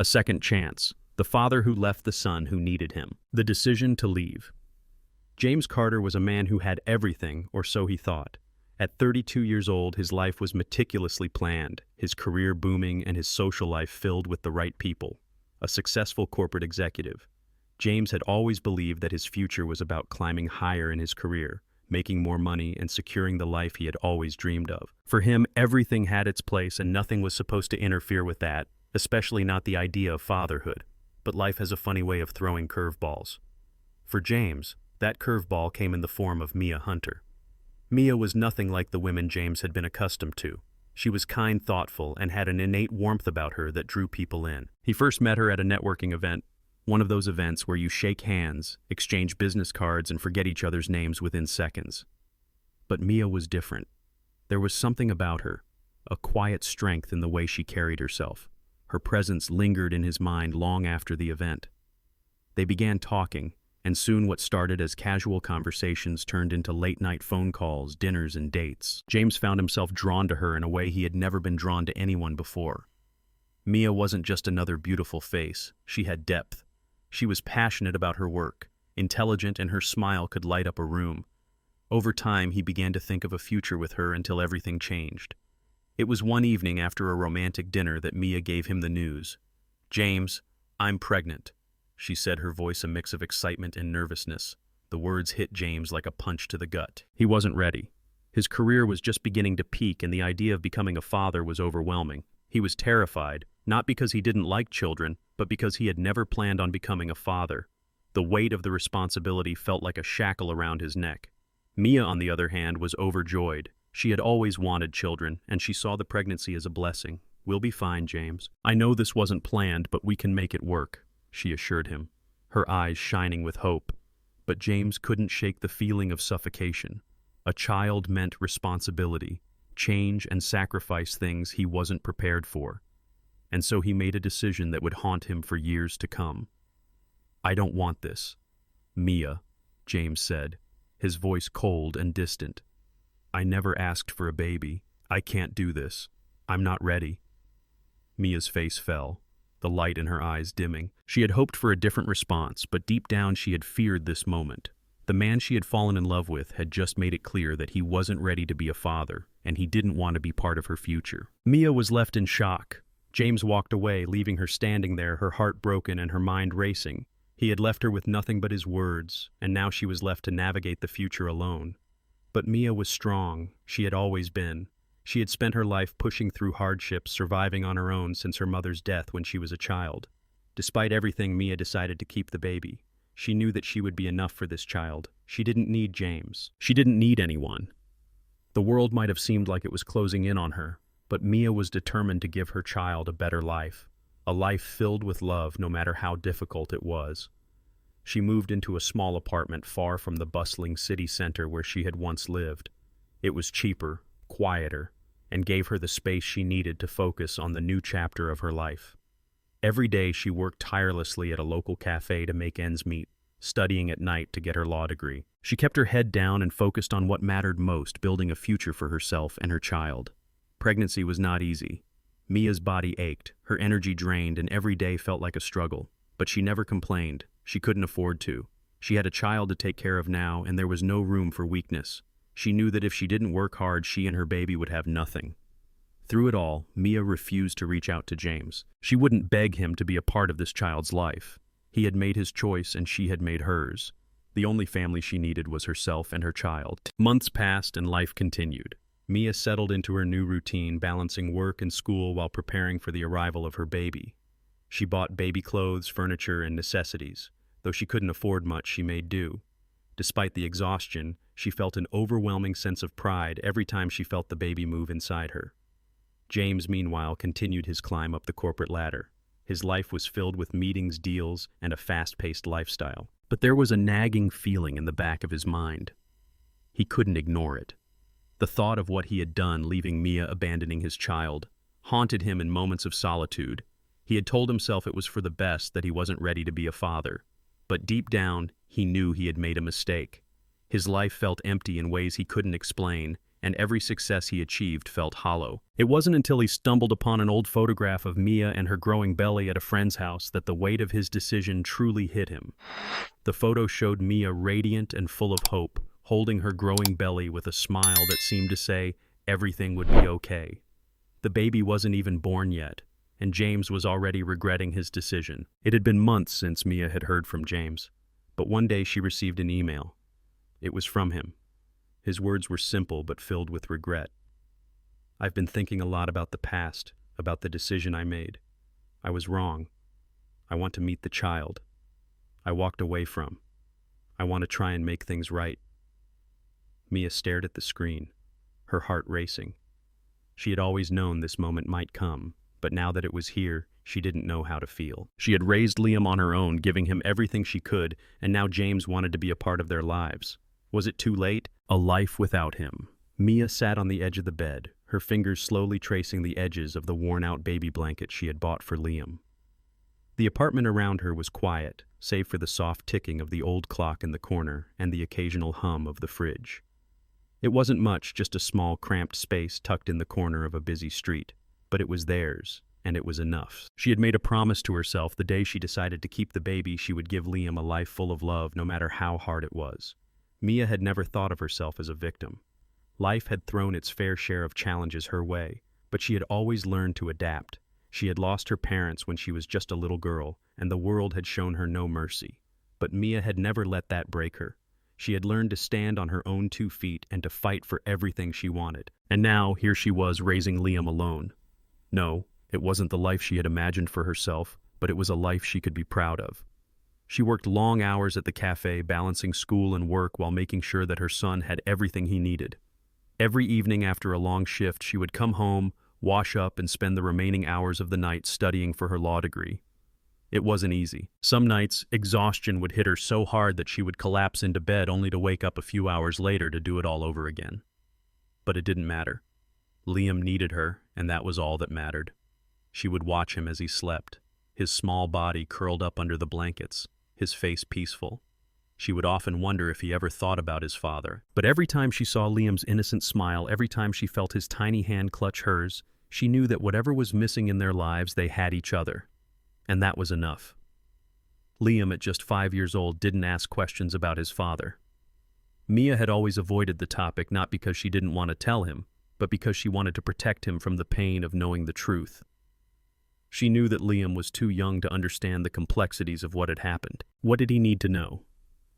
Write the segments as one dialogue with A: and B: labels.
A: A second chance. The father who left the son who needed him. The decision to leave. James Carter was a man who had everything, or so he thought. At 32 years old, his life was meticulously planned, his career booming and his social life filled with the right people. A successful corporate executive. James had always believed that his future was about climbing higher in his career, making more money and securing the life he had always dreamed of. For him, everything had its place and nothing was supposed to interfere with that, especially not the idea of fatherhood. But life has a funny way of throwing curveballs. For James, that curveball came in the form of Mia Hunter. Mia was nothing like the women James had been accustomed to. She was kind, thoughtful, and had an innate warmth about her that drew people in. He first met her at a networking event, one of those events where you shake hands, exchange business cards, and forget each other's names within seconds. But Mia was different. There was something about her, a quiet strength in the way she carried herself. Her presence lingered in his mind long after the event. They began talking, and soon what started as casual conversations turned into late-night phone calls, dinners, and dates. James found himself drawn to her in a way he had never been drawn to anyone before. Mia wasn't just another beautiful face. She had depth. She was passionate about her work, intelligent, and her smile could light up a room. Over time, he began to think of a future with her until everything changed. It was one evening after a romantic dinner that Mia gave him the news. "James, I'm pregnant," she said, her voice a mix of excitement and nervousness. The words hit James like a punch to the gut. He wasn't ready. His career was just beginning to peak, and the idea of becoming a father was overwhelming. He was terrified, not because he didn't like children, but because he had never planned on becoming a father. The weight of the responsibility felt like a shackle around his neck. Mia, on the other hand, was overjoyed. She had always wanted children, and she saw the pregnancy as a blessing. "We'll be fine, James. I know this wasn't planned, but we can make it work," she assured him, her eyes shining with hope. But James couldn't shake the feeling of suffocation. A child meant responsibility, change, and sacrifice, things he wasn't prepared for. And so he made a decision that would haunt him for years to come. "I don't want this, Mia," James said, his voice cold and distant. "I never asked for a baby. I can't do this. I'm not ready." Mia's face fell, the light in her eyes dimming. She had hoped for a different response, but deep down she had feared this moment. The man she had fallen in love with had just made it clear that he wasn't ready to be a father, and he didn't want to be part of her future. Mia was left in shock. James walked away, leaving her standing there, her heart broken and her mind racing. He had left her with nothing but his words, and now she was left to navigate the future alone. But Mia was strong. She had always been. She had spent her life pushing through hardships, surviving on her own since her mother's death when she was a child. Despite everything, Mia decided to keep the baby. She knew that she would be enough for this child. She didn't need James. She didn't need anyone. The world might have seemed like it was closing in on her, but Mia was determined to give her child a better life, a life filled with love no matter how difficult it was. She moved into a small apartment far from the bustling city center where she had once lived. It was cheaper, quieter, and gave her the space she needed to focus on the new chapter of her life. Every day she worked tirelessly at a local cafe to make ends meet, studying at night to get her law degree. She kept her head down and focused on what mattered most, building a future for herself and her child. Pregnancy was not easy. Mia's body ached, her energy drained, and every day felt like a struggle. But she never complained. She couldn't afford to. She had a child to take care of now, and there was no room for weakness. She knew that if she didn't work hard, she and her baby would have nothing. Through it all, Mia refused to reach out to James. She wouldn't beg him to be a part of this child's life. He had made his choice and she had made hers. The only family she needed was herself and her child. Months passed and life continued. Mia settled into her new routine, balancing work and school while preparing for the arrival of her baby. She bought baby clothes, furniture, and necessities. Though she couldn't afford much, she made do. Despite the exhaustion, she felt an overwhelming sense of pride every time she felt the baby move inside her. James, meanwhile, continued his climb up the corporate ladder. His life was filled with meetings, deals, and a fast-paced lifestyle. But there was a nagging feeling in the back of his mind. He couldn't ignore it. The thought of what he had done, leaving Mia, abandoning his child, haunted him in moments of solitude. He had told himself it was for the best, that he wasn't ready to be a father. But deep down, he knew he had made a mistake. His life felt empty in ways he couldn't explain, and every success he achieved felt hollow. It wasn't until he stumbled upon an old photograph of Mia and her growing belly at a friend's house that the weight of his decision truly hit him. The photo showed Mia radiant and full of hope, holding her growing belly with a smile that seemed to say everything would be okay. The baby wasn't even born yet, and James was already regretting his decision. It had been months since Mia had heard from James, but one day she received an email. It was from him. His words were simple but filled with regret. "I've been thinking a lot about the past, about the decision I made. I was wrong. I want to meet the child I walked away from. I want to try and make things right." Mia stared at the screen, her heart racing. She had always known this moment might come, but now that it was here, she didn't know how to feel. She had raised Liam on her own, giving him everything she could, and now James wanted to be a part of their lives. Was it too late? A life without him. Mia sat on the edge of the bed, her fingers slowly tracing the edges of the worn-out baby blanket she had bought for Liam. The apartment around her was quiet, save for the soft ticking of the old clock in the corner and the occasional hum of the fridge. It wasn't much, just a small, cramped space tucked in the corner of a busy street, but it was theirs, and it was enough. She had made a promise to herself the day she decided to keep the baby she would give Liam a life full of love no matter how hard it was. Mia had never thought of herself as a victim. Life had thrown its fair share of challenges her way, but she had always learned to adapt. She had lost her parents when she was just a little girl, and the world had shown her no mercy. But Mia had never let that break her. She had learned to stand on her own 2 feet and to fight for everything she wanted. And now, here she was raising Liam alone. No, it wasn't the life she had imagined for herself, but it was a life she could be proud of. She worked long hours at the cafe, balancing school and work while making sure that her son had everything he needed. Every evening after a long shift, she would come home, wash up, and spend the remaining hours of the night studying for her law degree. It wasn't easy. Some nights, exhaustion would hit her so hard that she would collapse into bed only to wake up a few hours later to do it all over again. But it didn't matter. Liam needed her, and that was all that mattered. She would watch him as he slept, his small body curled up under the blankets, his face peaceful. She would often wonder if he ever thought about his father. But every time she saw Liam's innocent smile, every time she felt his tiny hand clutch hers, she knew that whatever was missing in their lives, they had each other. And that was enough. Liam, at just 5 years old, didn't ask questions about his father. Mia had always avoided the topic, not because she didn't want to tell him, but because she wanted to protect him from the pain of knowing the truth. She knew that Liam was too young to understand the complexities of what had happened. What did he need to know?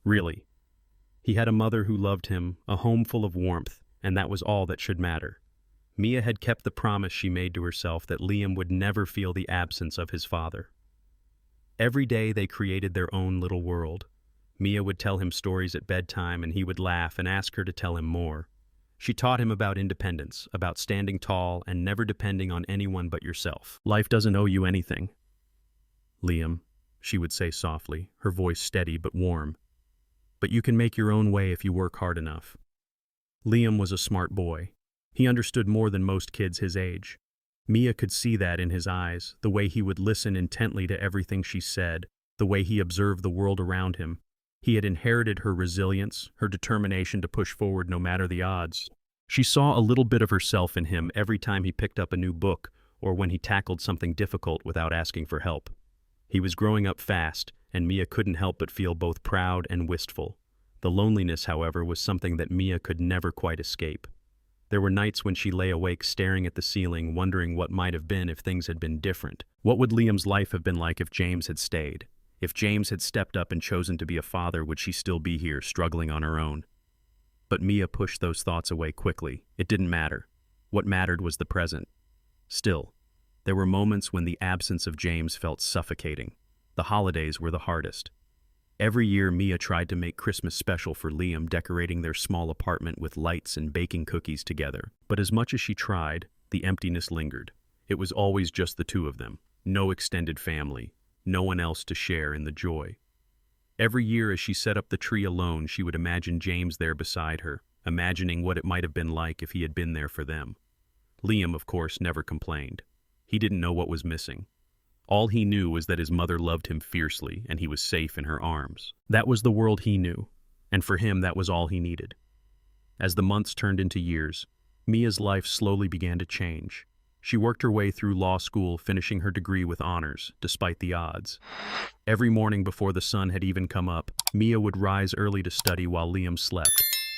A: Really? He had a mother who loved him, a home full of warmth, and that was all that should matter. Mia had kept the promise she made to herself that Liam would never feel the absence of his father. Every day they created their own little world. Mia would tell him stories at bedtime, and he would laugh and ask her to tell him more. She taught him about independence, about standing tall and never depending on anyone but yourself. Life doesn't owe you anything. Liam, she would say softly, her voice steady but warm. But you can make your own way if you work hard enough. Liam was a smart boy. He understood more than most kids his age. Mia could see that in his eyes, the way he would listen intently to everything she said, the way he observed the world around him. He had inherited her resilience, her determination to push forward no matter the odds. She saw a little bit of herself in him every time he picked up a new book or when he tackled something difficult without asking for help. He was growing up fast, and Mia couldn't help but feel both proud and wistful. The loneliness, however, was something that Mia could never quite escape. There were nights when she lay awake staring at the ceiling, wondering what might have been if things had been different. What would Liam's life have been like if James had stayed? If James had stepped up and chosen to be a father, would she still be here, struggling on her own? But Mia pushed those thoughts away quickly. It didn't matter. What mattered was the present. Still, there were moments when the absence of James felt suffocating. The holidays were the hardest. Every year, Mia tried to make Christmas special for Liam, decorating their small apartment with lights and baking cookies together. But as much as she tried, the emptiness lingered. It was always just the two of them. No extended family. No one else to share in the joy. Every year as she set up the tree alone, she would imagine James there beside her, imagining what it might have been like if he had been there for them. Liam, of course, never complained. He didn't know what was missing. All he knew was that his mother loved him fiercely, and he was safe in her arms. That was the world he knew, and for him that was all he needed. As the months turned into years, Mia's life slowly began to change. She worked her way through law school, finishing her degree with honors, despite the odds. Every morning before the sun had even come up, Mia would rise early to study while Liam slept,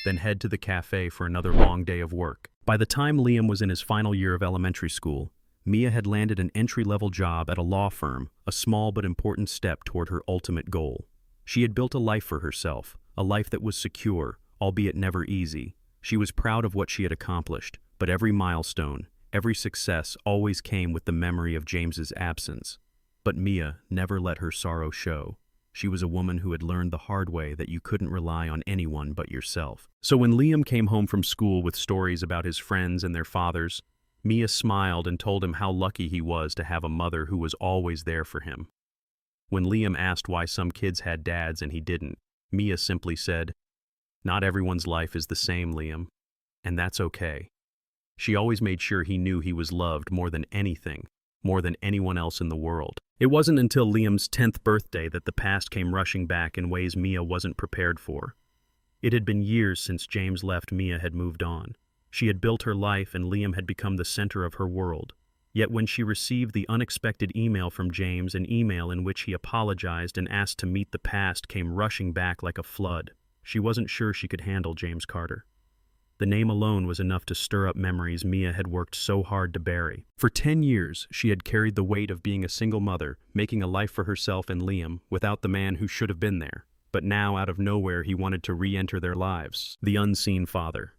A: then head to the cafe for another long day of work. By the time Liam was in his final year of elementary school, Mia had landed an entry-level job at a law firm, a small but important step toward her ultimate goal. She had built a life for herself, a life that was secure, albeit never easy. She was proud of what she had accomplished, but every milestone, every success always came with the memory of James's absence. But Mia never let her sorrow show. She was a woman who had learned the hard way that you couldn't rely on anyone but yourself. So when Liam came home from school with stories about his friends and their fathers, Mia smiled and told him how lucky he was to have a mother who was always there for him. When Liam asked why some kids had dads and he didn't, Mia simply said, "Not everyone's life is the same, Liam, and that's okay." She always made sure he knew he was loved more than anything, more than anyone else in the world. It wasn't until Liam's 10th birthday that the past came rushing back in ways Mia wasn't prepared for. It had been years since James left. Mia had moved on. She had built her life and Liam had become the center of her world. Yet when she received the unexpected email from James, an email in which he apologized and asked to meet the past, came rushing back like a flood. She wasn't sure she could handle James Carter. The name alone was enough to stir up memories Mia had worked so hard to bury. For 10 years, she had carried the weight of being a single mother, making a life for herself and Liam, without the man who should have been there. But now, out of nowhere, he wanted to re-enter their lives. The unseen father.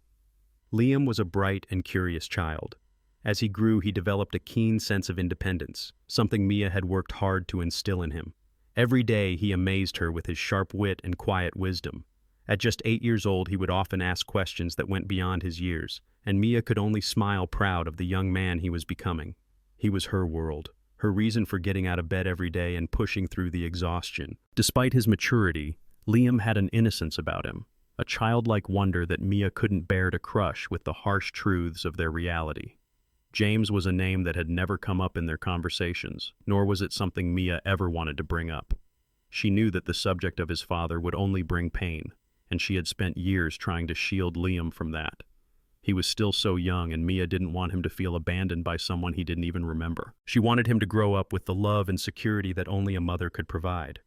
A: Liam was a bright and curious child. As he grew, he developed a keen sense of independence, something Mia had worked hard to instill in him. Every day, he amazed her with his sharp wit and quiet wisdom. At just 8 years old, he would often ask questions that went beyond his years, and Mia could only smile proud of the young man he was becoming. He was her world, her reason for getting out of bed every day and pushing through the exhaustion. Despite his maturity, Liam had an innocence about him, a childlike wonder that Mia couldn't bear to crush with the harsh truths of their reality. James was a name that had never come up in their conversations, nor was it something Mia ever wanted to bring up. She knew that the subject of his father would only bring pain, and she had spent years trying to shield Liam from that. He was still so young, and Mia didn't want him to feel abandoned by someone he didn't even remember. She wanted him to grow up with the love and security that only a mother could provide.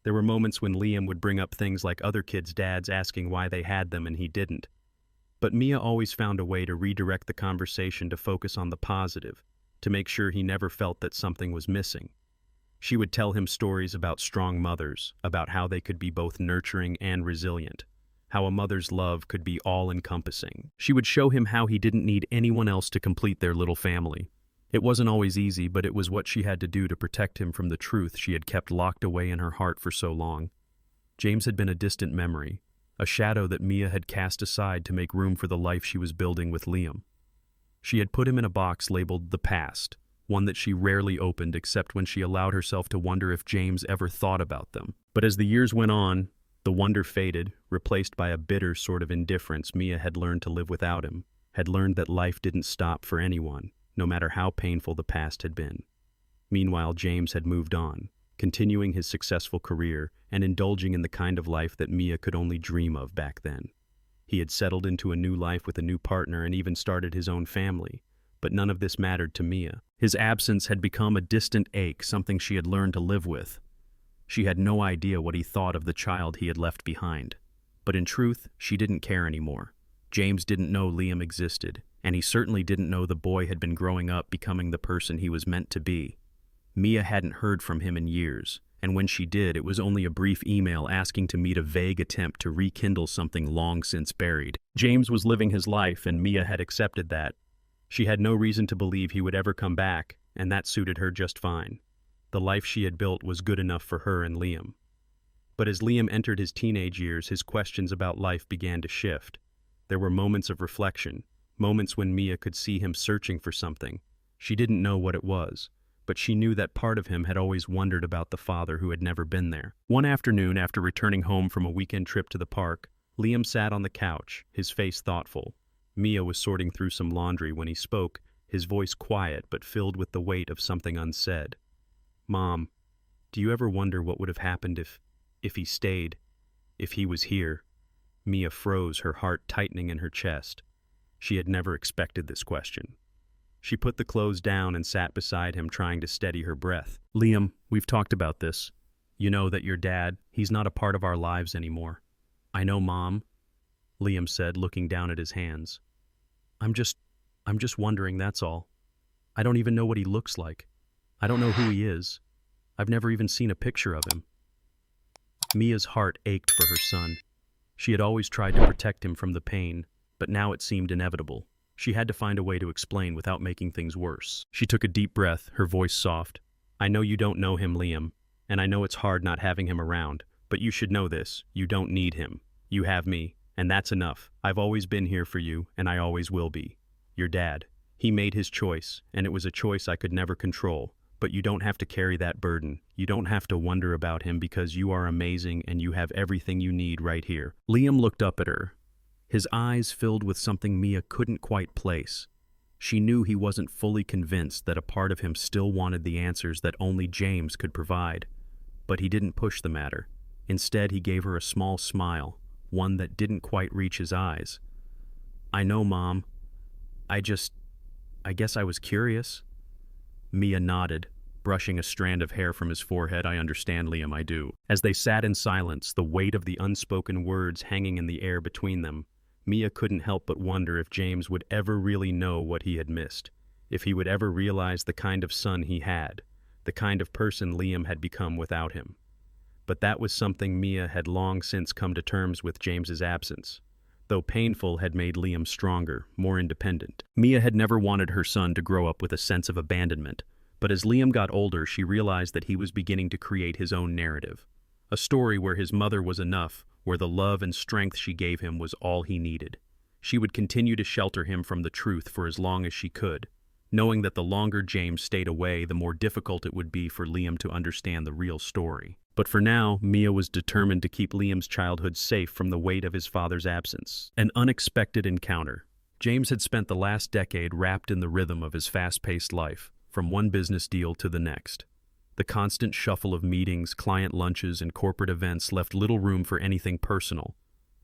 A: There were moments when Liam would bring up things like other kids' dads asking why they had them and he didn't. But Mia always found a way to redirect the conversation to focus on the positive, to make sure he never felt that something was missing. She would tell him stories about strong mothers, about how they could be both nurturing and resilient, how a mother's love could be all-encompassing. She would show him how he didn't need anyone else to complete their little family. It wasn't always easy, but it was what she had to do to protect him from the truth she had kept locked away in her heart for so long. James had been a distant memory, a shadow that Mia had cast aside to make room for the life she was building with Liam. She had put him in a box labeled the past, one that she rarely opened except when she allowed herself to wonder if James ever thought about them. But as the years went on, the wonder faded, replaced by a bitter sort of indifference. Mia had learned to live without him, had learned that life didn't stop for anyone, no matter how painful the past had been. Meanwhile, James had moved on, continuing his successful career and indulging in the kind of life that Mia could only dream of back then. He had settled into a new life with a new partner and even started his own family, but none of this mattered to Mia. His absence had become a distant ache, something she had learned to live with. She had no idea what he thought of the child he had left behind. But in truth, she didn't care anymore. James didn't know Liam existed, and he certainly didn't know the boy had been growing up, becoming the person he was meant to be. Mia hadn't heard from him in years, and when she did, it was only a brief email asking to meet, a vague attempt to rekindle something long since buried. James was living his life, and Mia had accepted that. She had no reason to believe he would ever come back, and that suited her just fine. The life she had built was good enough for her and Liam. But as Liam entered his teenage years, his questions about life began to shift. There were moments of reflection, moments when Mia could see him searching for something. She didn't know what it was, but she knew that part of him had always wondered about the father who had never been there. One afternoon, after returning home from a weekend trip to the park, Liam sat on the couch, his face thoughtful. Mia was sorting through some laundry when he spoke, his voice quiet but filled with the weight of something unsaid. "Mom, do you ever wonder what would have happened if he stayed, if he was here?" Mia froze, her heart tightening in her chest. She had never expected this question. She put the clothes down and sat beside him, trying to steady her breath. "Liam, we've talked about this. You know that your dad, he's not a part of our lives anymore." "I know, Mom," Liam said, looking down at his hands. I'm just wondering, that's all. I don't even know what he looks like. I don't know who he is. I've never even seen a picture of him." Mia's heart ached for her son. She had always tried to protect him from the pain, but now it seemed inevitable. She had to find a way to explain without making things worse. She took a deep breath, her voice soft. "I know you don't know him, Liam, and I know it's hard not having him around, but you should know this. You don't need him. You have me, and that's enough. I've always been here for you, and I always will be. Your dad. He made his choice, and it was a choice I could never control. But you don't have to carry that burden. You don't have to wonder about him because you are amazing and you have everything you need right here." Liam looked up at her, his eyes filled with something Mia couldn't quite place. She knew he wasn't fully convinced, that a part of him still wanted the answers that only James could provide. But he didn't push the matter. Instead, he gave her a small smile, one that didn't quite reach his eyes. "I know, Mom. I guess I was curious." Mia nodded, brushing a strand of hair from his forehead. "I understand, Liam, I do." As they sat in silence, the weight of the unspoken words hanging in the air between them, Mia couldn't help but wonder if James would ever really know what he had missed, if he would ever realize the kind of son he had, the kind of person Liam had become without him. But that was something Mia had long since come to terms with. James's absence, though painful, had made Liam stronger, more independent. Mia had never wanted her son to grow up with a sense of abandonment, but as Liam got older, she realized that he was beginning to create his own narrative. A story where his mother was enough, where the love and strength she gave him was all he needed. She would continue to shelter him from the truth for as long as she could, knowing that the longer James stayed away, the more difficult it would be for Liam to understand the real story. But for now, Mia was determined to keep Liam's childhood safe from the weight of his father's absence. An unexpected encounter. James had spent the last decade wrapped in the rhythm of his fast-paced life, from one business deal to the next. The constant shuffle of meetings, client lunches, and corporate events left little room for anything personal,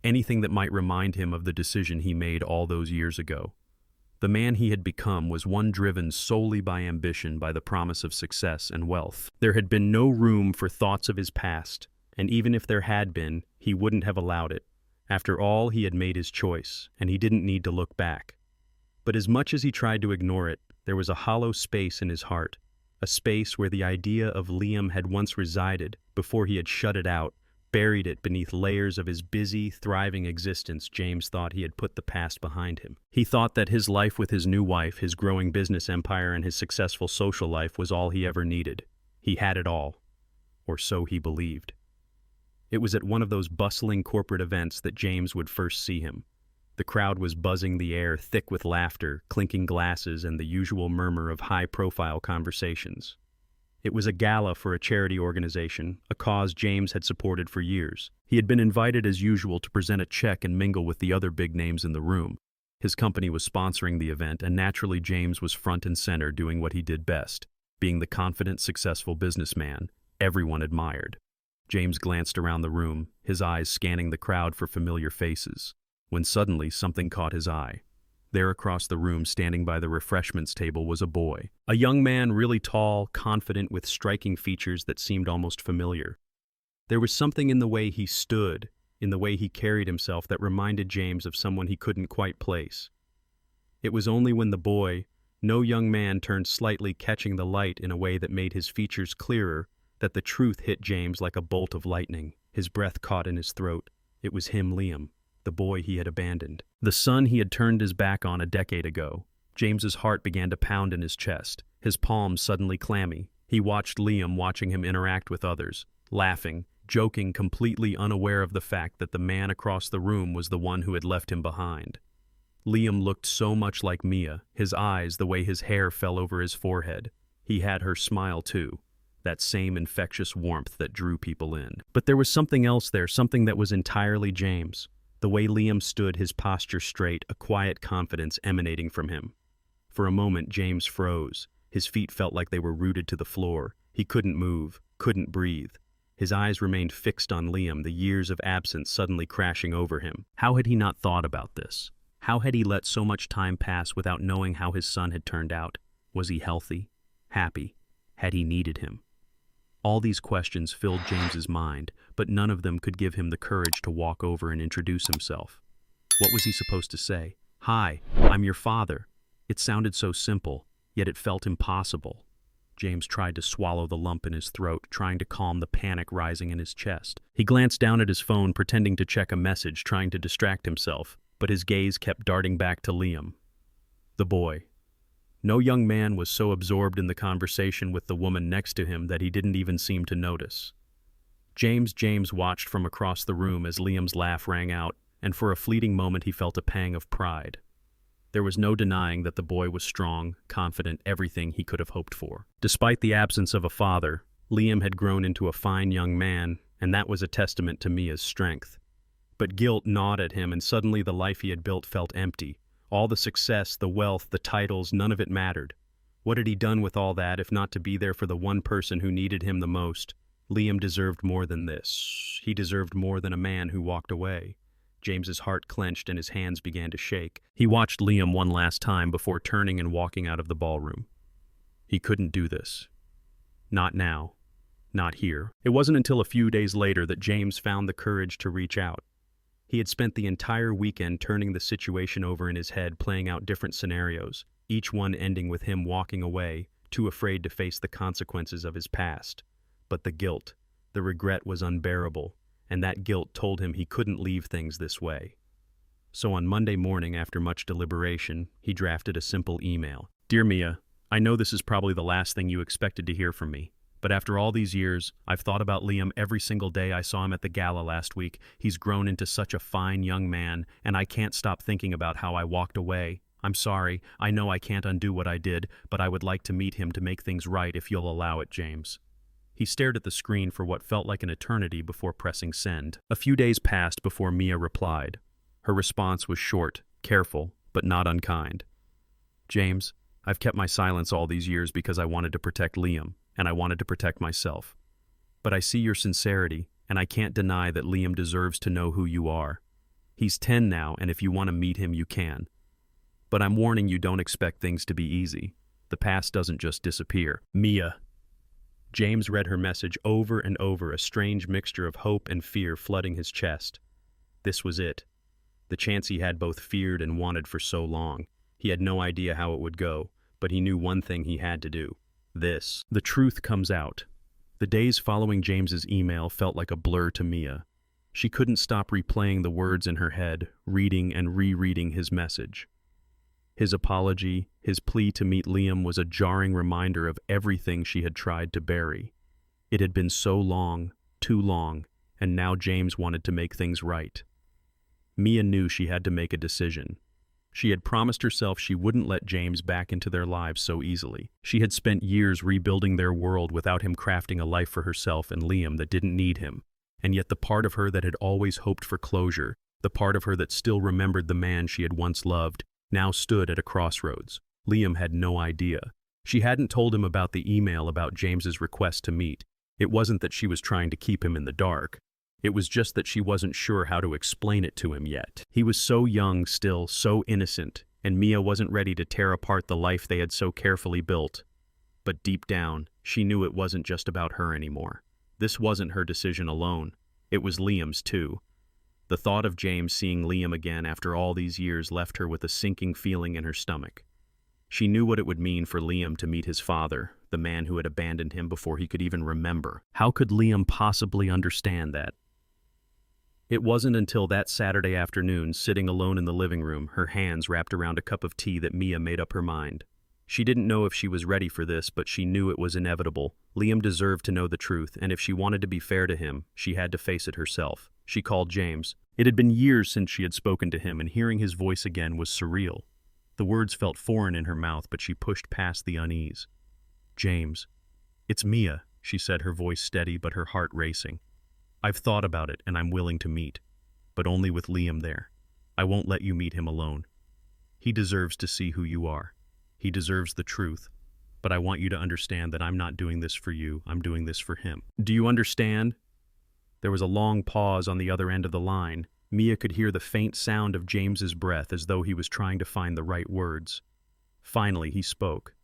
A: anything that might remind him of the decision he made all those years ago. The man he had become was one driven solely by ambition, by the promise of success and wealth. There had been no room for thoughts of his past, and even if there had been, he wouldn't have allowed it. After all, he had made his choice, and he didn't need to look back. But as much as he tried to ignore it, there was a hollow space in his heart, a space where the idea of Liam had once resided before he had shut it out, buried it beneath layers of his busy, thriving existence. James thought he had put the past behind him. He thought that his life with his new wife, his growing business empire, and his successful social life was all he ever needed. He had it all, or so he believed. It was at one of those bustling corporate events that James would first see him. The crowd was buzzing the air, thick with laughter, clinking glasses, and the usual murmur of high-profile conversations. It was a gala for a charity organization, a cause James had supported for years. He had been invited as usual to present a check and mingle with the other big names in the room. His company was sponsoring the event, and naturally James was front and center, doing what he did best, being the confident, successful businessman everyone admired. James glanced around the room, his eyes scanning the crowd for familiar faces, when suddenly something caught his eye. There across the room, standing by the refreshments table, was a boy. A young man, really tall, confident, with striking features that seemed almost familiar. There was something in the way he stood, in the way he carried himself, that reminded James of someone he couldn't quite place. It was only when the boy, no young man, turned slightly, catching the light in a way that made his features clearer, that the truth hit James like a bolt of lightning. His breath caught in his throat. It was him, Liam, the boy he had abandoned, the son he had turned his back on a decade ago. James's heart began to pound in his chest, his palms suddenly clammy. He watched Liam, watching him interact with others, laughing, joking, completely unaware of the fact that the man across the room was the one who had left him behind. Liam looked so much like Mia, his eyes, the way his hair fell over his forehead. He had her smile too, that same infectious warmth that drew people in. But there was something else there, something that was entirely James. The way Liam stood, his posture straight, a quiet confidence emanating from him. For a moment, James froze. His feet felt like they were rooted to the floor. He couldn't move, couldn't breathe. His eyes remained fixed on Liam, the years of absence suddenly crashing over him. How had he not thought about this? How had he let so much time pass without knowing how his son had turned out? Was he healthy? Happy? Had he needed him? All these questions filled James's mind, but none of them could give him the courage to walk over and introduce himself. What was he supposed to say? "Hi, I'm your father." It sounded so simple, yet it felt impossible. James tried to swallow the lump in his throat, trying to calm the panic rising in his chest. He glanced down at his phone, pretending to check a message, trying to distract himself, but his gaze kept darting back to Liam, the boy. No young man was so absorbed in the conversation with the woman next to him that he didn't even seem to notice. James watched from across the room as Liam's laugh rang out, and for a fleeting moment he felt a pang of pride. There was no denying that the boy was strong, confident, everything he could have hoped for. Despite the absence of a father, Liam had grown into a fine young man, and that was a testament to Mia's strength. But guilt gnawed at him, and suddenly the life he had built felt empty. All the success, the wealth, the titles, none of it mattered. What had he done with all that, if not to be there for the one person who needed him the most? Liam deserved more than this. He deserved more than a man who walked away. James's heart clenched and his hands began to shake. He watched Liam one last time before turning and walking out of the ballroom. He couldn't do this. Not now. Not here. It wasn't until a few days later that James found the courage to reach out. He had spent the entire weekend turning the situation over in his head, playing out different scenarios, each one ending with him walking away, too afraid to face the consequences of his past. But the guilt, the regret was unbearable, and that guilt told him he couldn't leave things this way. So on Monday morning, after much deliberation, he drafted a simple email. "Dear Mia, I know this is probably the last thing you expected to hear from me, but after all these years, I've thought about Liam every single day I saw him at the gala last week. He's grown into such a fine young man, and I can't stop thinking about how I walked away. I'm sorry, I know I can't undo what I did, but I would like to meet him to make things right if you'll allow it, James." He stared at the screen for what felt like an eternity before pressing send. A few days passed before Mia replied. Her response was short, careful, but not unkind. "James, I've kept my silence all these years because I wanted to protect Liam, and I wanted to protect myself. But I see your sincerity, and I can't deny that Liam deserves to know who you are. He's 10 now, and if you want to meet him, you can. But I'm warning you, don't expect things to be easy. The past doesn't just disappear. Mia." James read her message over and over, a strange mixture of hope and fear flooding his chest. This was it. The chance he had both feared and wanted for so long. He had no idea how it would go, but he knew one thing he had to do. This. The truth comes out. The days following James's email felt like a blur to Mia. She couldn't stop replaying the words in her head, reading and rereading his message. His apology, his plea to meet Liam was a jarring reminder of everything she had tried to bury. It had been so long, too long, and now James wanted to make things right. Mia knew she had to make a decision. She had promised herself she wouldn't let James back into their lives so easily. She had spent years rebuilding their world without him, crafting a life for herself and Liam that didn't need him. And yet the part of her that had always hoped for closure, the part of her that still remembered the man she had once loved, now stood at a crossroads. Liam had no idea. She hadn't told him about the email about James's request to meet. It wasn't that she was trying to keep him in the dark. It was just that she wasn't sure how to explain it to him yet. He was so young still, so innocent, and Mia wasn't ready to tear apart the life they had so carefully built. But deep down, she knew it wasn't just about her anymore. This wasn't her decision alone. It was Liam's too. The thought of James seeing Liam again after all these years left her with a sinking feeling in her stomach. She knew what it would mean for Liam to meet his father, the man who had abandoned him before he could even remember. How could Liam possibly understand that? It wasn't until that Saturday afternoon, sitting alone in the living room, her hands wrapped around a cup of tea, that Mia made up her mind. She didn't know if she was ready for this, but she knew it was inevitable. Liam deserved to know the truth, and if she wanted to be fair to him, she had to face it herself. She called James. It had been years since she had spoken to him, and hearing his voice again was surreal. The words felt foreign in her mouth, but she pushed past the unease. "James, it's Mia," she said, her voice steady but her heart racing. "I've thought about it, and I'm willing to meet, but only with Liam there. I won't let you meet him alone. He deserves to see who you are. He deserves the truth. But I want you to understand that I'm not doing this for you, I'm doing this for him. Do you understand?" There was a long pause on the other end of the line. Mia could hear the faint sound of James's breath as though he was trying to find the right words. Finally, he spoke,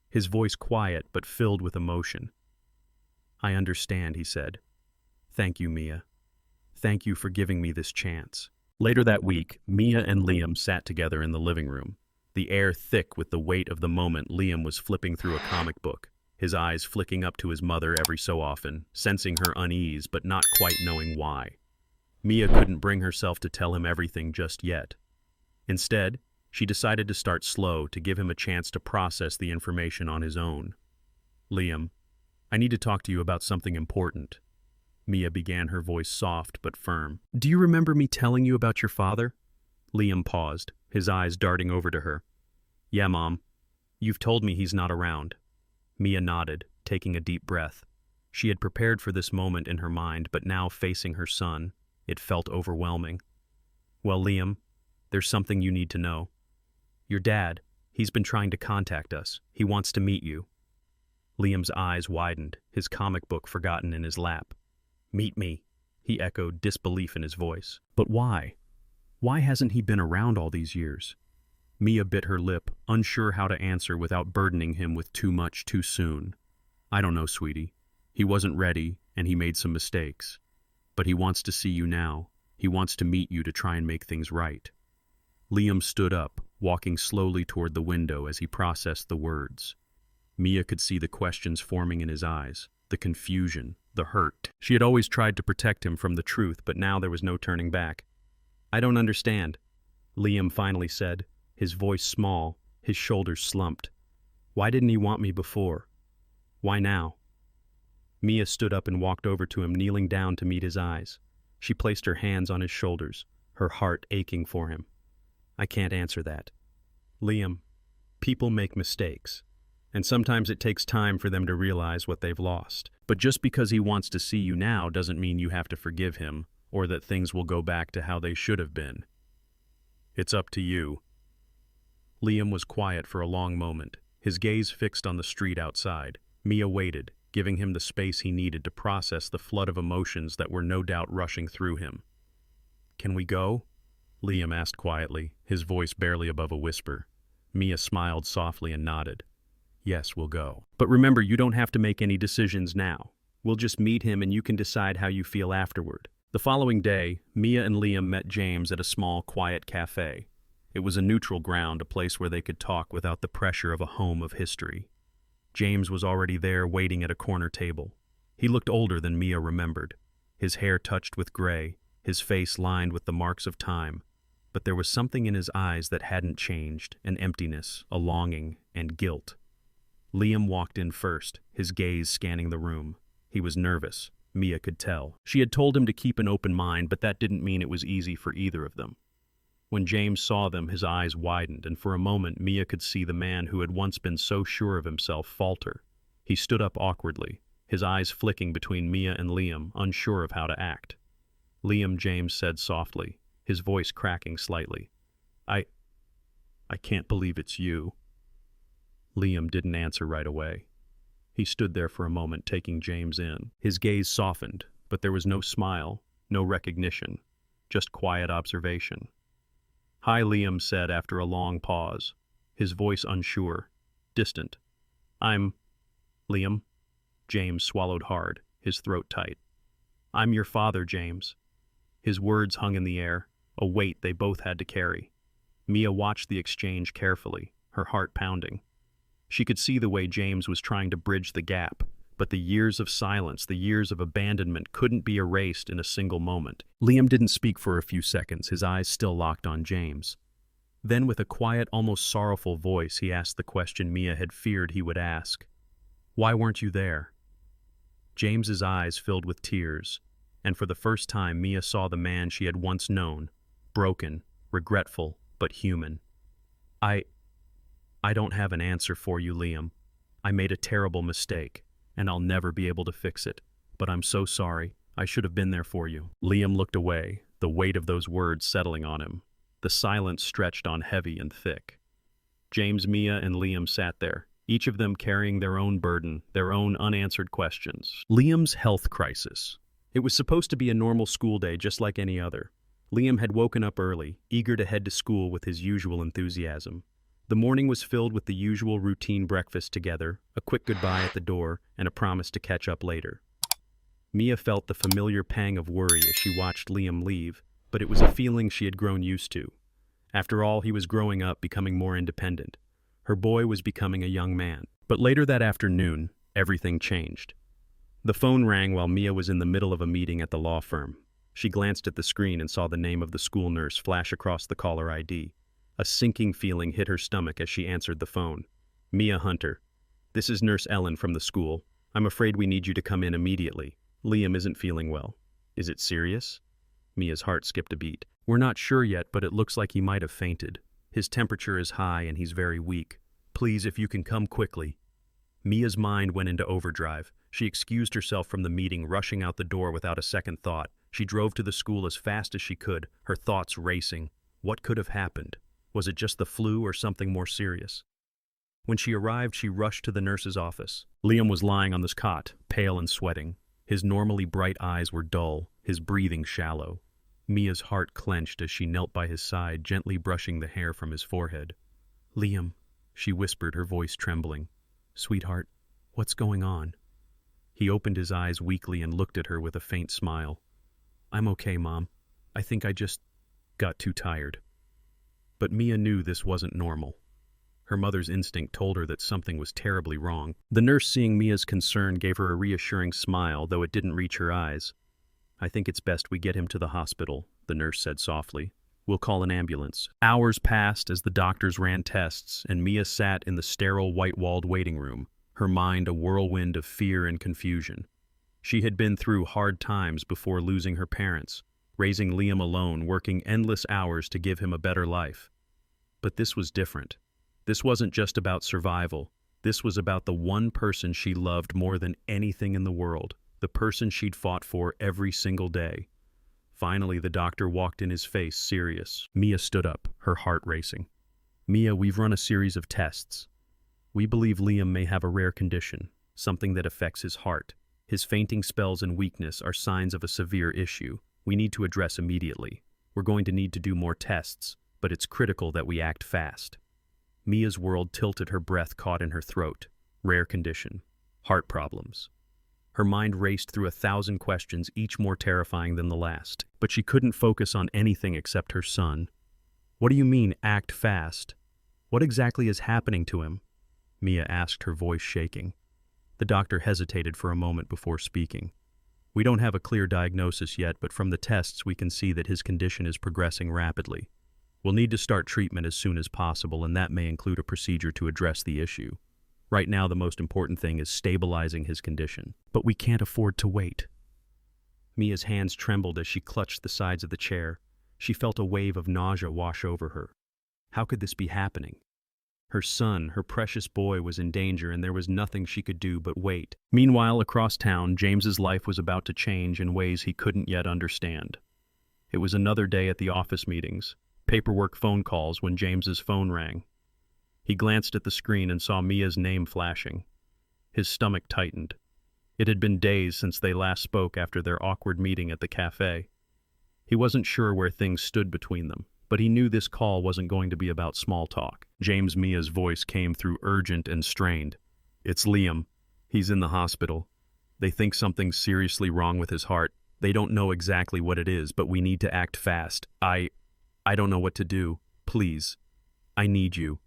A: his voice quiet but filled with emotion. "I understand," he said. "Thank you, Mia. Thank you for giving me this chance." Later that week, Mia and Liam sat together in the living room. The air thick with the weight of the moment. Liam was flipping through a comic book, his eyes flicking up to his mother every so often, sensing her unease but not quite knowing why. Mia couldn't bring herself to tell him everything just yet. Instead, she decided to start slow to give him a chance to process the information on his own. "Liam, I need to talk to you about something important." Mia began, her voice soft but firm. "Do you remember me telling you about your father?" Liam paused, his eyes darting over to her. "Yeah, Mom. You've told me he's not around." Mia nodded, taking a deep breath. She had prepared for this moment in her mind, but now facing her son, it felt overwhelming. "Well, Liam, there's something you need to know. Your dad, he's been trying to contact us. He wants to meet you." Liam's eyes widened, his comic book forgotten in his lap. "Meet me," he echoed, disbelief in his voice. "But why? Why hasn't he been around all these years?" Mia bit her lip, unsure how to answer without burdening him with too much too soon. "I don't know, sweetie. He wasn't ready, and he made some mistakes. But he wants to see you now. He wants to meet you to try and make things right." Liam stood up, walking slowly toward the window as he processed the words. Mia could see the questions forming in his eyes, the confusion, the hurt. She had always tried to protect him from the truth, but now there was no turning back. "I don't understand," Liam finally said, his voice small, his shoulders slumped. "Why didn't he want me before? Why now?" Mia stood up and walked over to him, kneeling down to meet his eyes. She placed her hands on his shoulders, her heart aching for him. "I can't answer that. Liam, people make mistakes, and sometimes it takes time for them to realize what they've lost. But just because he wants to see you now doesn't mean you have to forgive him, or that things will go back to how they should have been. It's up to you." Liam was quiet for a long moment, his gaze fixed on the street outside. Mia waited, giving him the space he needed to process the flood of emotions that were no doubt rushing through him. "Can we go?" Liam asked quietly, his voice barely above a whisper. Mia smiled softly and nodded. "Yes, we'll go. But remember, you don't have to make any decisions now. We'll just meet him and you can decide how you feel afterward." The following day, Mia and Liam met James at a small, quiet cafe. It was a neutral ground, a place where they could talk without the pressure of a home of history. James was already there, waiting at a corner table. He looked older than Mia remembered, his hair touched with gray, his face lined with the marks of time. But there was something in his eyes that hadn't changed, an emptiness, a longing, and guilt. Liam walked in first, his gaze scanning the room. He was nervous, Mia could tell. She had told him to keep an open mind, but that didn't mean it was easy for either of them. When James saw them, his eyes widened, and for a moment Mia could see the man who had once been so sure of himself falter. He stood up awkwardly, his eyes flicking between Mia and Liam, unsure of how to act. "Liam," James said softly, his voice cracking slightly. I can't believe it's you." Liam didn't answer right away. He stood there for a moment, taking James in. His gaze softened, but there was no smile, no recognition, just quiet observation. "Hi," Liam said after a long pause, his voice unsure, distant. "I'm Liam." James swallowed hard, his throat tight. "I'm your father, James." His words hung in the air, a weight they both had to carry. Mia watched the exchange carefully, her heart pounding. She could see the way James was trying to bridge the gap, but the years of silence, the years of abandonment couldn't be erased in a single moment. Liam didn't speak for a few seconds, his eyes still locked on James. Then with a quiet, almost sorrowful voice, he asked the question Mia had feared he would ask. "Why weren't you there?" James's eyes filled with tears, and for the first time Mia saw the man she had once known, broken, regretful, but human. I don't have an answer for you, Liam. I made a terrible mistake, and I'll never be able to fix it. But I'm so sorry. I should have been there for you." Liam looked away, the weight of those words settling on him. The silence stretched on heavy and thick. James, Mia, and Liam sat there, each of them carrying their own burden, their own unanswered questions. Liam's health crisis. It was supposed to be a normal school day just like any other. Liam had woken up early, eager to head to school with his usual enthusiasm. The morning was filled with the usual routine breakfast together, a quick goodbye at the door, and a promise to catch up later. Mia felt the familiar pang of worry as she watched Liam leave, but it was a feeling she had grown used to. After all, he was growing up, becoming more independent. Her boy was becoming a young man. But later that afternoon, everything changed. The phone rang while Mia was in the middle of a meeting at the law firm. She glanced at the screen and saw the name of the school nurse flash across the caller ID. A sinking feeling hit her stomach as she answered the phone. "Mia Hunter. This is Nurse Ellen from the school. I'm afraid we need you to come in immediately. Liam isn't feeling well." "Is it serious?" Mia's heart skipped a beat. "We're not sure yet, but it looks like he might have fainted. His temperature is high and he's very weak. Please, if you can come quickly." Mia's mind went into overdrive. She excused herself from the meeting, rushing out the door without a second thought. She drove to the school as fast as she could, her thoughts racing. What could have happened? Was it just the flu or something more serious? When she arrived, she rushed to the nurse's office. Liam was lying on this cot, pale and sweating. His normally bright eyes were dull, his breathing shallow. Mia's heart clenched as she knelt by his side, gently brushing the hair from his forehead. "Liam," she whispered, her voice trembling. "Sweetheart, what's going on?" He opened his eyes weakly and looked at her with a faint smile. "I'm okay, Mom. I think I just got too tired." But Mia knew this wasn't normal. Her mother's instinct told her that something was terribly wrong. The nurse, seeing Mia's concern, gave her a reassuring smile, though it didn't reach her eyes. "I think it's best we get him to the hospital," the nurse said softly. "We'll call an ambulance." Hours passed as the doctors ran tests, and Mia sat in the sterile, white-walled waiting room, her mind a whirlwind of fear and confusion. She had been through hard times before losing her parents, raising Liam alone, working endless hours to give him a better life. But this was different. This wasn't just about survival. This was about the one person she loved more than anything in the world, the person she'd fought for every single day. Finally, the doctor walked in, his face serious. Mia stood up, her heart racing. "Mia, we've run a series of tests. We believe Liam may have a rare condition, something that affects his heart. His fainting spells and weakness are signs of a severe issue we need to address immediately. We're going to need to do more tests, but it's critical that we act fast." Mia's world tilted, her breath caught in her throat. Rare condition. Heart problems. Her mind raced through 1,000 questions, each more terrifying than the last. But she couldn't focus on anything except her son. "What do you mean, act fast? What exactly is happening to him?" Mia asked, her voice shaking. The doctor hesitated for a moment before speaking. "We don't have a clear diagnosis yet, but from the tests we can see that his condition is progressing rapidly. We'll need to start treatment as soon as possible, and that may include a procedure to address the issue. Right now, the most important thing is stabilizing his condition. But we can't afford to wait." Mia's hands trembled as she clutched the sides of the chair. She felt a wave of nausea wash over her. How could this be happening? Her son, her precious boy, was in danger, and there was nothing she could do but wait. Meanwhile, across town, James's life was about to change in ways he couldn't yet understand. It was another day at the office meetings, paperwork, phone calls, when James's phone rang. He glanced at the screen and saw Mia's name flashing. His stomach tightened. It had been days since they last spoke after their awkward meeting at the cafe. He wasn't sure where things stood between them, but he knew this call wasn't going to be about small talk. Mia's voice came through urgent and strained. "It's Liam. He's in the hospital. They think something's seriously wrong with his heart. They don't know exactly what it is, but we need to act fast. I don't know what to do. Please. I need you."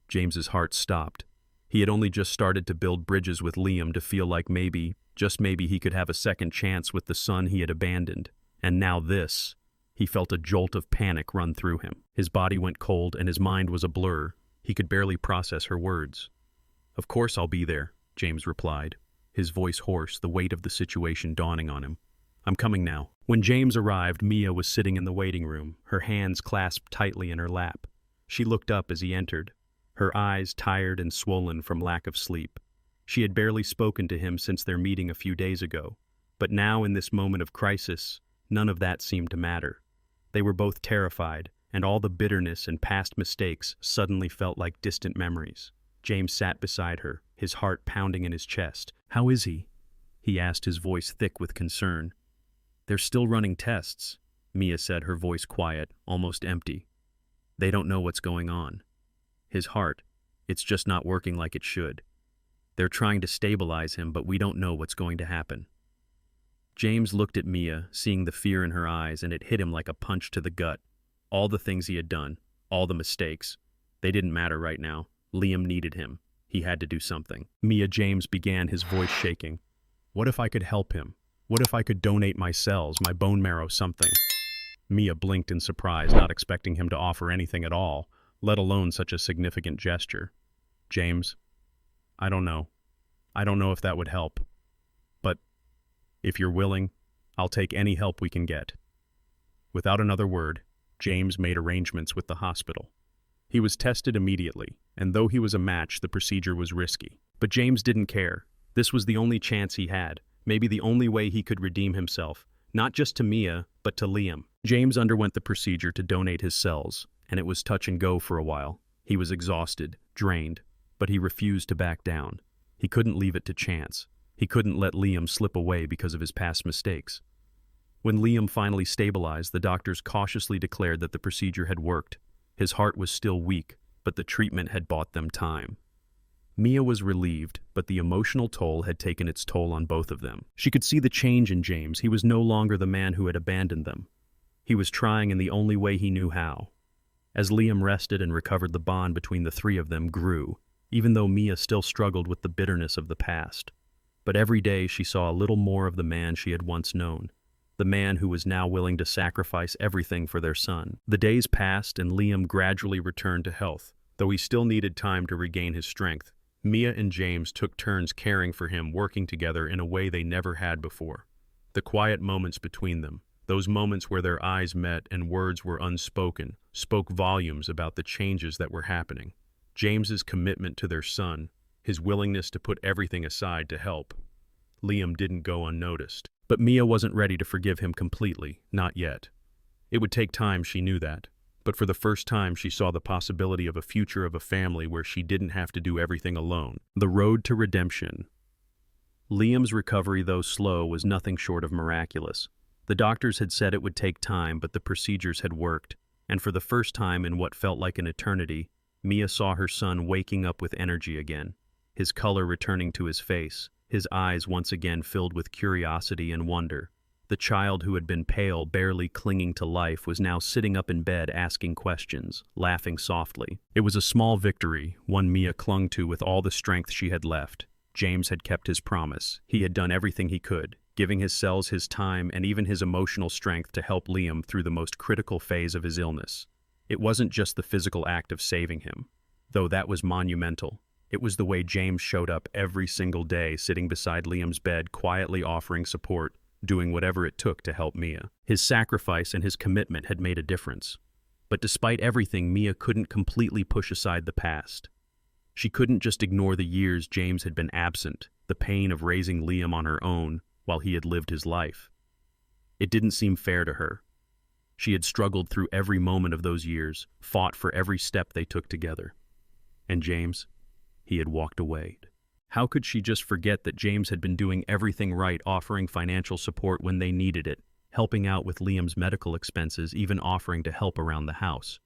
A: James's heart stopped. He had only just started to build bridges with Liam to feel like maybe, just maybe, he could have a second chance with the son he had abandoned. And now this. He felt a jolt of panic run through him. His body went cold and his mind was a blur. He could barely process her words. "Of course I'll be there," James replied, his voice hoarse, the weight of the situation dawning on him. "I'm coming now." When James arrived, Mia was sitting in the waiting room, her hands clasped tightly in her lap. She looked up as he entered, her eyes tired and swollen from lack of sleep. She had barely spoken to him since their meeting a few days ago, but now in this moment of crisis, none of that seemed to matter. They were both terrified, and all the bitterness and past mistakes suddenly felt like distant memories. James sat beside her, his heart pounding in his chest. "How is he?" he asked, his voice thick with concern. "They're still running tests," Mia said, her voice quiet, almost empty. They don't know what's going on. His heart, it's just not working like it should. They're trying to stabilize him, but we don't know what's going to happen. James looked at Mia, seeing the fear in her eyes, and it hit him like a punch to the gut. All the things he had done, all the mistakes, they didn't matter right now. Liam needed him. He had to do something. James began, his voice shaking. What if I could help him? What if I could donate my cells, my bone marrow, something? Mia blinked in surprise, not expecting him to offer anything at all, let alone such a significant gesture. James, I don't know. I don't know if that would help. But if you're willing, I'll take any help we can get. Without another word, James made arrangements with the hospital. He was tested immediately, and though he was a match, the procedure was risky. But James didn't care. This was the only chance he had, maybe the only way he could redeem himself, not just to Mia, but to Liam. James underwent the procedure to donate his cells, and it was touch and go for a while. He was exhausted, drained, but he refused to back down. He couldn't leave it to chance. He couldn't let Liam slip away because of his past mistakes. When Liam finally stabilized, the doctors cautiously declared that the procedure had worked. His heart was still weak, but the treatment had bought them time. Mia was relieved, but the emotional toll had taken its toll on both of them. She could see the change in James. He was no longer the man who had abandoned them. He was trying in the only way he knew how. As Liam rested and recovered, the bond between the three of them grew, even though Mia still struggled with the bitterness of the past. But every day she saw a little more of the man she had once known, the man who was now willing to sacrifice everything for their son. The days passed and Liam gradually returned to health, though he still needed time to regain his strength. Mia and James took turns caring for him, working together in a way they never had before. The quiet moments between them, those moments where their eyes met and words were unspoken, spoke volumes about the changes that were happening. James's commitment to their son, his willingness to put everything aside to help. Liam didn't go unnoticed. But Mia wasn't ready to forgive him completely, not yet. It would take time, she knew that. But for the first time, she saw the possibility of a future of a family where she didn't have to do everything alone. The road to redemption. Liam's recovery, though slow, was nothing short of miraculous. The doctors had said it would take time, but the procedures had worked. And for the first time in what felt like an eternity, Mia saw her son waking up with energy again, his color returning to his face, his eyes once again filled with curiosity and wonder. The child who had been pale, barely clinging to life, was now sitting up in bed asking questions, laughing softly. It was a small victory, one Mia clung to with all the strength she had left. James had kept his promise. He had done everything he could, giving his cells his time and even his emotional strength to help Liam through the most critical phase of his illness. It wasn't just the physical act of saving him, though that was monumental. It was the way James showed up every single day, sitting beside Liam's bed, quietly offering support, doing whatever it took to help Mia. His sacrifice and his commitment had made a difference. But despite everything, Mia couldn't completely push aside the past. She couldn't just ignore the years James had been absent, the pain of raising Liam on her own while he had lived his life. It didn't seem fair to her. She had struggled through every moment of those years, fought for every step they took together. And James? He had walked away. How could she just forget that James had been doing everything right, offering financial support when they needed it, helping out with Liam's medical expenses, even offering to help around the house?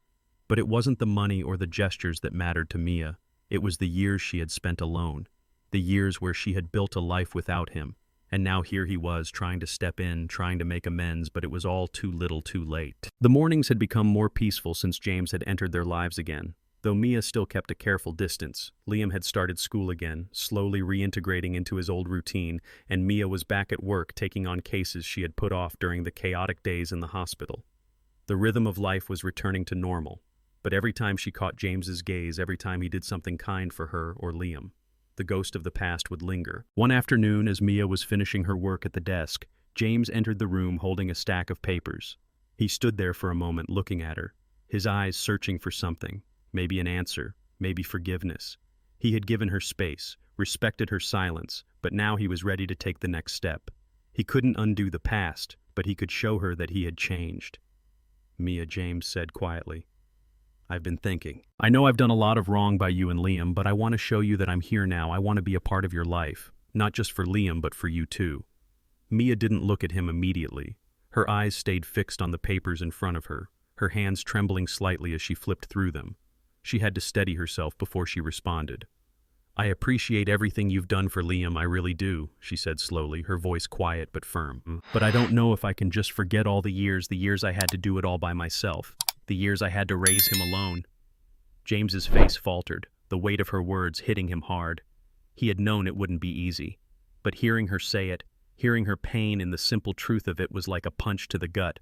A: But it wasn't the money or the gestures that mattered to Mia. It was the years she had spent alone, the years where she had built a life without him. And now here he was, trying to step in, trying to make amends, but it was all too little too late. The mornings had become more peaceful since James had entered their lives again. Though Mia still kept a careful distance, Liam had started school again, slowly reintegrating into his old routine, and Mia was back at work taking on cases she had put off during the chaotic days in the hospital. The rhythm of life was returning to normal, but every time she caught James's gaze, every time he did something kind for her or Liam, the ghost of the past would linger. One afternoon, as Mia was finishing her work at the desk, James entered the room holding a stack of papers. He stood there for a moment looking at her, his eyes searching for something. Maybe an answer, maybe forgiveness. He had given her space, respected her silence, but now he was ready to take the next step. He couldn't undo the past, but he could show her that he had changed. Mia, James said quietly, "I've been thinking. I know I've done a lot of wrong by you and Liam, but I want to show you that I'm here now. I want to be a part of your life, not just for Liam, but for you too." Mia didn't look at him immediately. Her eyes stayed fixed on the papers in front of her, her hands trembling slightly as she flipped through them. She had to steady herself before she responded. "I appreciate everything you've done for Liam, I really do," she said slowly, her voice quiet but firm. "But I don't know if I can just forget all the years I had to do it all by myself, the years I had to raise him alone." James's face faltered, the weight of her words hitting him hard. He had known it wouldn't be easy, but hearing her say it, hearing her pain in the simple truth of it was like a punch to the gut.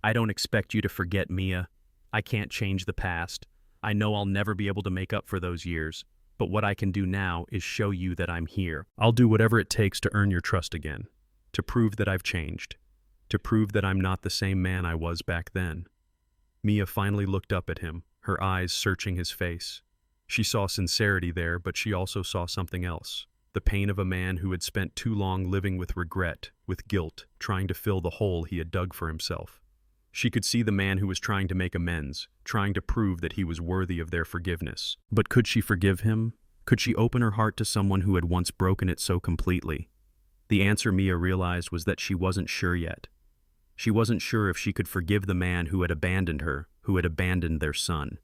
A: "I don't expect you to forget, Mia. I can't change the past. I know I'll never be able to make up for those years. But what I can do now is show you that I'm here. I'll do whatever it takes to earn your trust again, to prove that I've changed, to prove that I'm not the same man I was back then." Mia finally looked up at him, her eyes searching his face. She saw sincerity there, but she also saw something else. The pain of a man who had spent too long living with regret, with guilt, trying to fill the hole he had dug for himself. She could see the man who was trying to make amends, trying to prove that he was worthy of their forgiveness. But could she forgive him? Could she open her heart to someone who had once broken it so completely? The answer Mia realized was that she wasn't sure yet. She wasn't sure if she could forgive the man who had abandoned her, who had abandoned their son.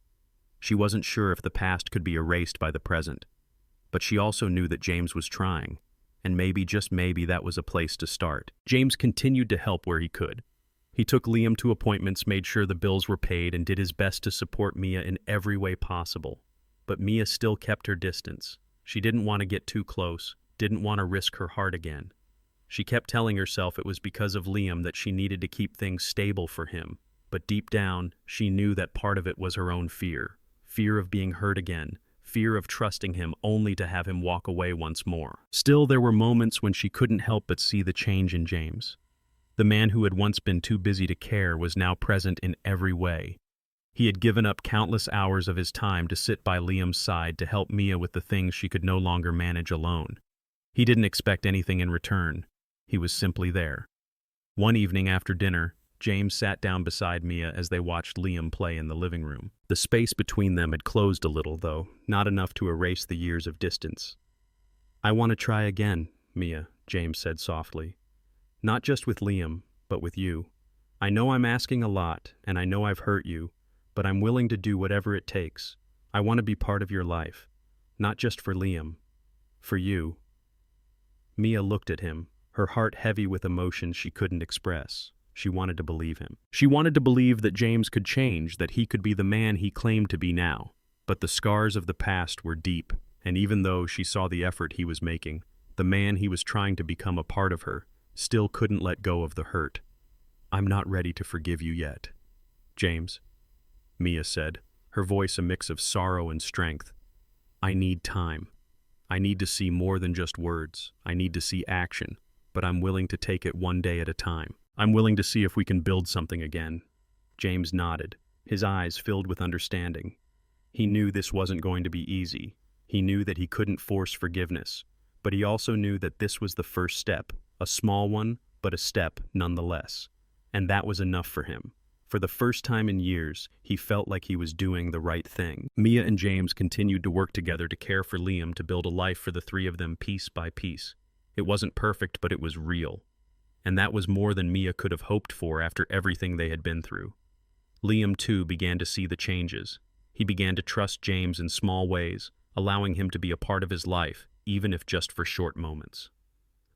A: She wasn't sure if the past could be erased by the present. But she also knew that James was trying, and maybe, just maybe, that was a place to start. James continued to help where he could. He took Liam to appointments, made sure the bills were paid, and did his best to support Mia in every way possible. But Mia still kept her distance. She didn't want to get too close, didn't want to risk her heart again. She kept telling herself it was because of Liam that she needed to keep things stable for him. But deep down, she knew that part of it was her own fear. Fear of being hurt again. Fear of trusting him only to have him walk away once more. Still, there were moments when she couldn't help but see the change in James. The man who had once been too busy to care was now present in every way. He had given up countless hours of his time to sit by Liam's side to help Mia with the things she could no longer manage alone. He didn't expect anything in return. He was simply there. One evening after dinner, James sat down beside Mia as they watched Liam play in the living room. The space between them had closed a little, though, not enough to erase the years of distance. "I want to try again, Mia," James said softly. "Not just with Liam, but with you. I know I'm asking a lot, and I know I've hurt you, but I'm willing to do whatever it takes. I want to be part of your life. Not just for Liam. For you." Mia looked at him, her heart heavy with emotions she couldn't express. She wanted to believe him. She wanted to believe that James could change, that he could be the man he claimed to be now. But the scars of the past were deep, and even though she saw the effort he was making, the man he was trying to become a part of her still couldn't let go of the hurt. "I'm not ready to forgive you yet, James," Mia said, her voice a mix of sorrow and strength. "I need time. I need to see more than just words. I need to see action, but I'm willing to take it one day at a time. I'm willing to see if we can build something again." James nodded, his eyes filled with understanding. He knew this wasn't going to be easy. He knew that he couldn't force forgiveness, but he also knew that this was the first step, a small one, but a step nonetheless. And that was enough for him. For the first time in years, he felt like he was doing the right thing. Mia and James continued to work together to care for Liam, to build a life for the three of them piece by piece. It wasn't perfect, but it was real. And that was more than Mia could have hoped for after everything they had been through. Liam, too, began to see the changes. He began to trust James in small ways, allowing him to be a part of his life, even if just for short moments.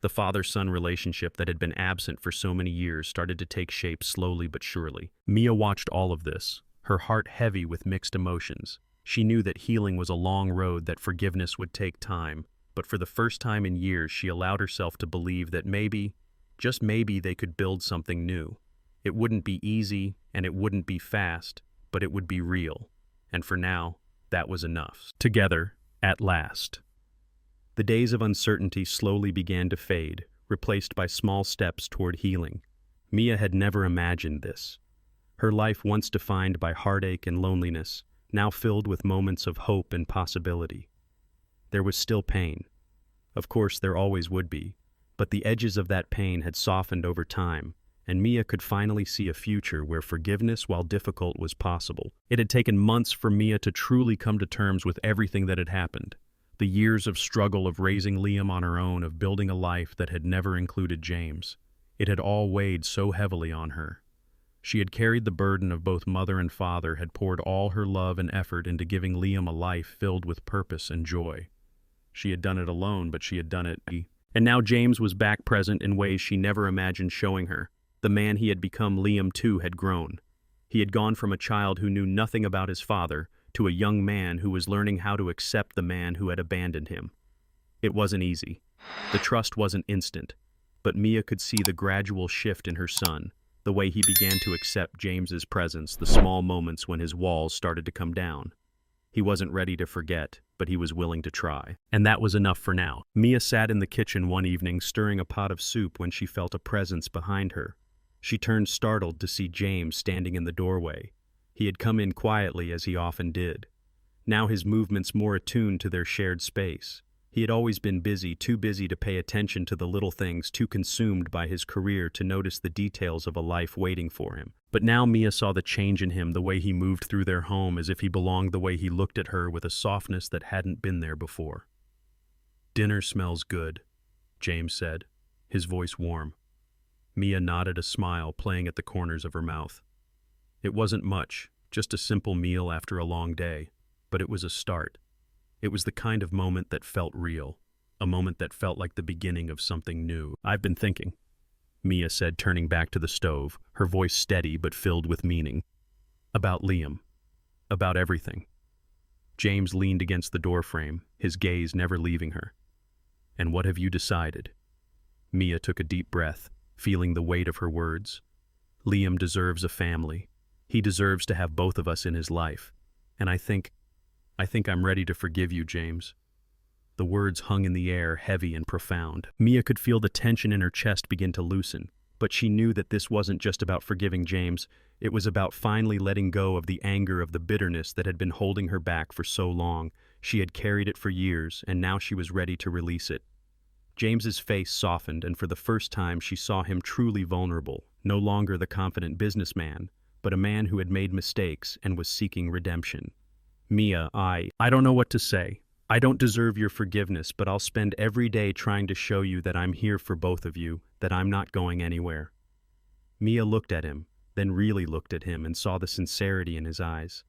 A: The father-son relationship that had been absent for so many years started to take shape slowly but surely. Mia watched all of this, her heart heavy with mixed emotions. She knew that healing was a long road, that forgiveness would take time, but for the first time in years she allowed herself to believe that maybe, just maybe, they could build something new. It wouldn't be easy, and it wouldn't be fast, but it would be real. And for now, that was enough. Together, at last. The days of uncertainty slowly began to fade, replaced by small steps toward healing. Mia had never imagined this. Her life, once defined by heartache and loneliness, now filled with moments of hope and possibility. There was still pain. Of course, there always would be, but the edges of that pain had softened over time, and Mia could finally see a future where forgiveness, while difficult, was possible. It had taken months for Mia to truly come to terms with everything that had happened. The years of struggle, of raising Liam on her own, of building a life that had never included James. It had all weighed so heavily on her. She had carried the burden of both mother and father, had poured all her love and effort into giving Liam a life filled with purpose and joy. She had done it alone, but she had done it. And now James was back, present in ways she never imagined showing her. The man he had become, Liam too, had grown. He had gone from a child who knew nothing about his father to a young man who was learning how to accept the man who had abandoned him. It wasn't easy. The trust wasn't instant, but Mia could see the gradual shift in her son, the way he began to accept James's presence, the small moments when his walls started to come down. He wasn't ready to forget, but he was willing to try. And that was enough for now. Mia sat in the kitchen one evening stirring a pot of soup when she felt a presence behind her. She turned startled to see James standing in the doorway. He had come in quietly, as he often did. Now his movements more attuned to their shared space. He had always been busy, too busy to pay attention to the little things, too consumed by his career to notice the details of a life waiting for him. But now Mia saw the change in him, the way he moved through their home as if he belonged, the way he looked at her with a softness that hadn't been there before. "Dinner smells good," James said, his voice warm. Mia nodded, a smile playing at the corners of her mouth. It wasn't much, just a simple meal after a long day, but it was a start. It was the kind of moment that felt real, a moment that felt like the beginning of something new. "I've been thinking," Mia said, turning back to the stove, her voice steady but filled with meaning. "About Liam. About everything." James leaned against the doorframe, his gaze never leaving her. "And what have you decided?" Mia took a deep breath, feeling the weight of her words. "Liam deserves a family. He deserves to have both of us in his life. And I think I'm ready to forgive you, James." The words hung in the air, heavy and profound. Mia could feel the tension in her chest begin to loosen, but she knew that this wasn't just about forgiving James. It was about finally letting go of the anger, of the bitterness that had been holding her back for so long. She had carried it for years, and now she was ready to release it. James's face softened, and for the first time she saw him truly vulnerable, no longer the confident businessman, but a man who had made mistakes and was seeking redemption. "Mia, I don't know what to say. I don't deserve your forgiveness, but I'll spend every day trying to show you that I'm here for both of you, that I'm not going anywhere." Mia looked at him, then really looked at him and saw the sincerity in his eyes.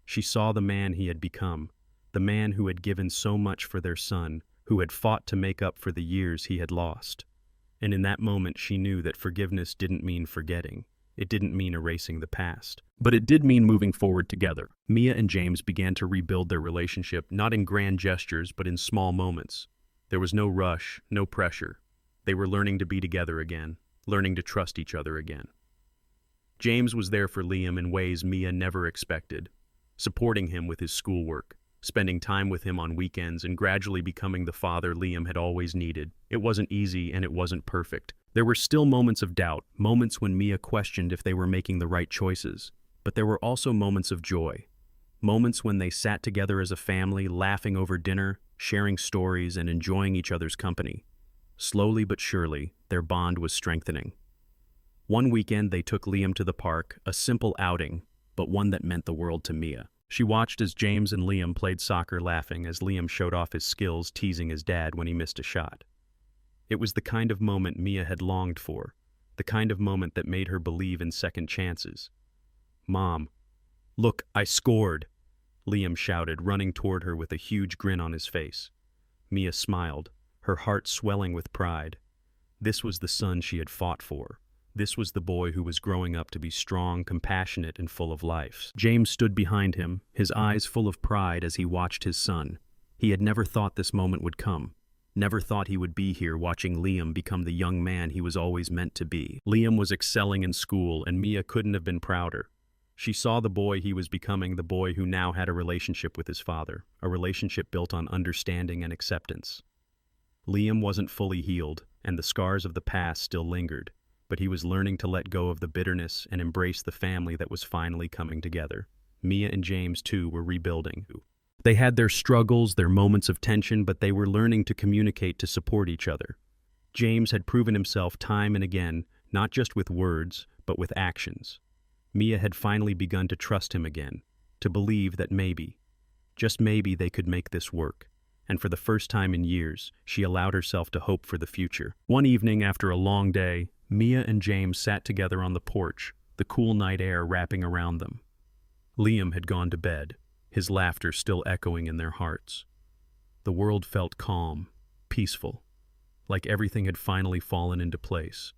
A: She saw the man he had become, the man who had given so much for their son, who had fought to make up for the years he had lost. And in that moment she knew that forgiveness didn't mean forgetting. It didn't mean erasing the past. But it did mean moving forward together. Mia and James began to rebuild their relationship, not in grand gestures, but in small moments. There was no rush, no pressure. They were learning to be together again, learning to trust each other again. James was there for Liam in ways Mia never expected, supporting him with his schoolwork, spending time with him on weekends, and gradually becoming the father Liam had always needed. It wasn't easy, and it wasn't perfect. There were still moments of doubt, moments when Mia questioned if they were making the right choices. But there were also moments of joy, moments when they sat together as a family, laughing over dinner, sharing stories, and enjoying each other's company. Slowly but surely, their bond was strengthening. One weekend, they took Liam to the park, a simple outing, but one that meant the world to Mia. She watched as James and Liam played soccer, laughing as Liam showed off his skills, teasing his dad when he missed a shot. It was the kind of moment Mia had longed for, the kind of moment that made her believe in second chances. "Mom, look, I scored!" Liam shouted, running toward her with a huge grin on his face. Mia smiled, her heart swelling with pride. This was the son she had fought for. This was the boy who was growing up to be strong, compassionate, and full of life. James stood behind him, his eyes full of pride as he watched his son. He had never thought this moment would come. Never thought he would be here watching Liam become the young man he was always meant to be. Liam was excelling in school, and Mia couldn't have been prouder. She saw the boy he was becoming, the boy who now had a relationship with his father, a relationship built on understanding and acceptance. Liam wasn't fully healed, and the scars of the past still lingered, but he was learning to let go of the bitterness and embrace the family that was finally coming together. Mia and James, too, were rebuilding. They had their struggles, their moments of tension, but they were learning to communicate to support each other. James had proven himself time and again, not just with words, but with actions. Mia had finally begun to trust him again, to believe that maybe, just maybe, they could make this work. And for the first time in years, she allowed herself to hope for the future. One evening after a long day, Mia and James sat together on the porch, the cool night air wrapping around them. Liam had gone to bed, his laughter still echoing in their hearts. The world felt calm, peaceful, like everything had finally fallen into place.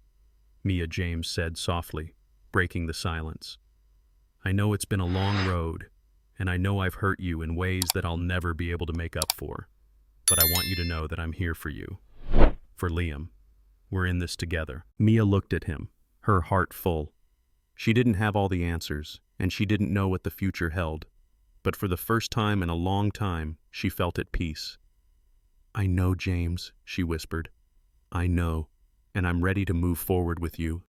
A: Mia James said softly, breaking the silence. "I know it's been a long road, and I know I've hurt you in ways that I'll never be able to make up for. But I want you to know that I'm here for you. For Liam. We're in this together." Mia looked at him, her heart full. She didn't have all the answers, and she didn't know what the future held. But for the first time in a long time, she felt at peace. "I know, James," she whispered. "I know, and I'm ready to move forward with you."